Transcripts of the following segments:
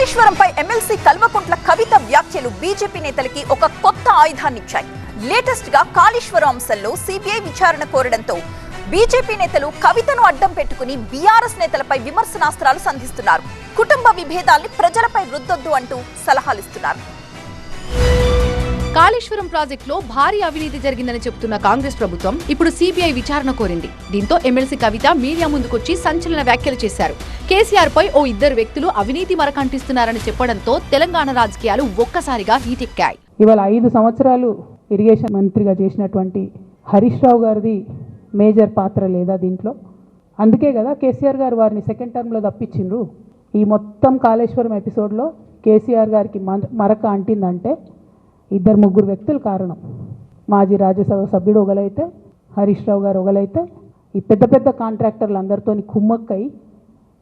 కాళేశ్వరంపై MLC Kalvakuntla Kavitha వ్యాఖ్యలు BJP నేతలకి ఒక కొత్త ఆయుధాన్నిచ్చాయి. లేటెస్ట్ గా కాళేశ్వరం అంశంలో సిబిఐ విచారణ కోరడంతో బీజేపీ నేతలు కవితను అడ్డం పెట్టుకుని బీఆర్ఎస్ నేతలపై విమర్శనాస్త్రాలు సంధిస్తున్నారు. కుటుంబ విభేదాల్ని ప్రజలపై రుద్దొద్దు అంటూ సలహాలిస్తున్నారు. కాళేశ్వరం ప్రాజెక్టులో భారీ అవినీతి జరిగిందని చెబుతున్న కాంగ్రెస్ ప్రభుత్వం ఇప్పుడు సిబిఐ విచారణ కోరింది. దీంతో ఎమ్మెల్సీ కవిత మీడియా ముందుకొచ్చి సంచలన వ్యాఖ్యలు చేశారు. కేసీఆర్ పై ఓ ఇద్దరు వ్యక్తులు అవినీతి మరకంటిస్తున్నారని చెప్పడంతో తెలంగాణ రాజకీయాలు ఒక్కసారిగా హీటెక్కాయి. ఇవాళ 5 సంవత్సరాలు ఇరిగేషన్ మంత్రిగా చేసినటువంటి హరీష్ రావు గారిది మేజర్ పాత్ర లేదా దీంట్లో? అందుకే కదా కేసీఆర్ గారు వారిని సెకండ్ టర్మ్లో తప్పించిండ్రు. ఈ మొత్తం కాళేశ్వరం ఎపిసోడ్లో కేసీఆర్ గారికి మరక అంటిందంటే 2-3 వ్యక్తులు కారణం. మాజీ రాజ్యసభ సభ్యుడు ఒకలైతే, హరీష్ రావు గారు ఒకలైతే, ఈ పెద్ద పెద్ద కాంట్రాక్టర్లు అందరితో కుమ్మక్కై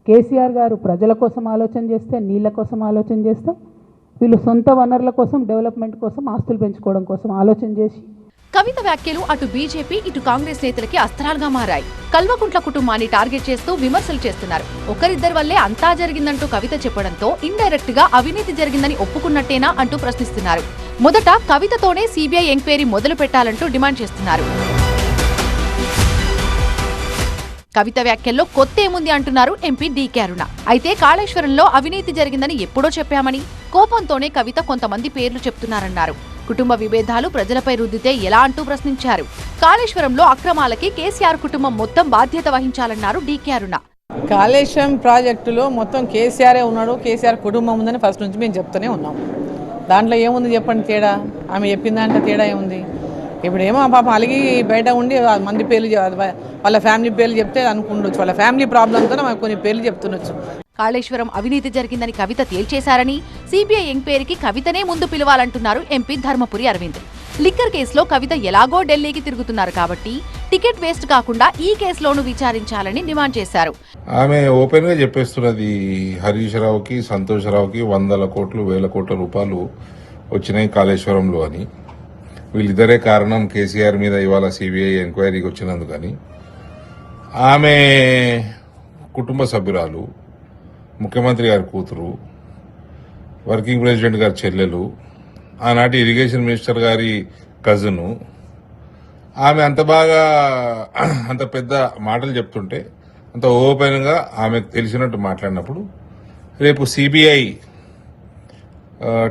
కేసీఆర్ గారు ప్రజల కోసం ఆలోచన చేస్తే, నీళ్ళ కోసం ఆలోచన చేస్తే, వీళ్ళు సొంత వనరుల కోసం, డెవలప్మెంట్ కోసం, ఆస్తులు పెంచుకోవడం కోసం ఆలోచన చేసి కవిత వ్యాఖ్యలు అటు బీజేపీ ఇటు కాంగ్రెస్ నేతలకి అస్త్రాలుగా మారాయి. కల్వకుంట్ల కుటుంబాన్ని టార్గెట్ చేస్తూ విమర్శలు చేస్తున్నారు. ఒకరిద్దరి వల్లే అంతా జరిగిందంటూ కవిత చెప్పడంతో ఇండైరెక్ట్ గా అవినీతి జరిగిందని ఒప్పుకున్నట్టేనా అంటూ ప్రశ్నిస్తున్నారు. మొదట కవితతోనే సిబిఐ ఎంక్వైరీ మొదలు పెట్టాలంటూ డిమాండ్ చేస్తున్నారు. కవిత వ్యాఖ్యల్లో కొత్త ఏముంది అంటున్నారు ఎంపీ డీకే అరుణ. అయితే కాళేశ్వరంలో అవినీతి జరిగిందని ఎప్పుడో చెప్పామని, కోపంతోనే కవిత కొంతమంది పేర్లు చెప్తున్నారన్నారు. కుటుంబ విభేదాలు ప్రజలపై రుద్దితే ఎలా అంటూ ప్రశ్నించారు. కాళేశ్వరంలో అక్రమాలకి కేసీఆర్ కుటుంబం మొత్తం బాధ్యత వహించాలన్నారు డీకే అరుణ. కాళేశ్వరం ప్రాజెక్టులో మొత్తం కేసీఆరే ఉన్నాడు, కేసీఆర్ కుటుంబం ఉందని ఫస్ట్ నుంచి మేము చెప్తూనే ఉన్నాం. దాంట్లో ఏముంది చెప్పండి తేడా? ఆమె చెప్పిందంటే తేడా ఏముంది? ఇప్పుడు ఏమో పాపం అలిగి బయట ఉండి మంది పేర్లు వాళ్ళ ఫ్యామిలీ పేర్లు చెప్తే అనుకుండొచ్చు, వాళ్ళ ఫ్యామిలీ ప్రాబ్లంతో మాకు కొన్ని పేర్లు చెప్తుండొచ్చు. కాళేశ్వరం అవినీతి జరిగిందని కవిత తేల్చేశారని, సిబిఐ ఎంక్వైరీకి కవితనే ముందు పిలవాలంటున్నారు ఎంపీ ధర్మపురి అరవింద్. లిక్కర్ కేసులో కవిత ఎలాగో ఢిల్లీకి తిరుగుతున్నారు కాబట్టి టికెట్ వేస్ట్ కాకుండా ఈ కేసులోనూ విచారించాలని డిమాండ్ చేశారు. ఆమె ఓపెన్ గా చెప్పేస్తున్నది, హరీష్ రావుకి, సంతోష్ రావుకి 100 కోట్లు 1000 కోట్ల రూపాయలు వచ్చినాయి కాళేశ్వరంలో అని. వీళ్ళిద్దరే కారణం కేసీఆర్ మీద ఇవాళ సిబిఐ ఎంక్వైరీకి వచ్చినందుకని. ఆమె కుటుంబ సభ్యురాలు, ముఖ్యమంత్రి గారి కూతురు, వర్కింగ్ ప్రెసిడెంట్ గారి చెల్లెలు, ఆనాటి ఇరిగేషన్ మినిస్టర్ గారి కజిను. ఆమె అంత బాగా అంత పెద్ద మాటలు చెప్తుంటే, అంత ఓపెన్గా ఆమెకు తెలిసినట్టు మాట్లాడినప్పుడు రేపు సిబిఐ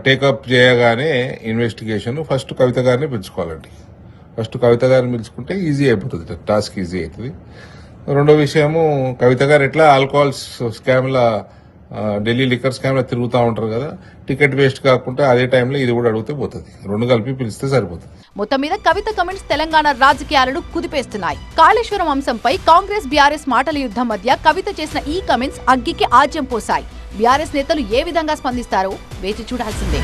టేకప్ చేయగానే ఇన్వెస్టిగేషన్ ఫస్ట్ కవిత గారిని పిలుచుకోవాలండి. ఫస్ట్ కవిత గారిని పిలుచుకుంటే ఈజీ అయిపోతుంది, టాస్క్ ఈజీ అవుతుంది. రెండో విషయము, కవిత గారు ఎట్లా ఆల్కహాల్ స్కామ్ల, ఢిల్లీ లిక్కర్ స్కామ్లో తిరుగుతూ ఉంటారు కదా, టికెట్ వేస్ట్ కాకుండా అదే టైంలో ఇది కూడా అడిగితే పోతుంది. 2 కలిపి పిలిస్తే సరిపోతుంది. మొత్తం మీద కవిత కమెంట్స్ తెలంగాణ రాజకీయాలను కుదిపేస్తున్నాయి. కాళేశ్వరం అంశంపై కాంగ్రెస్ బీఆర్ఎస్ మాటల యుద్ధం మధ్య కవిత చేసిన ఈ కమెంట్స్ అగ్గికి ఆజ్యం పోశాయి. బీఆర్ఎస్ నేతలు ఏ విధంగా స్పందిస్తారో వేచి చూడాల్సిందే.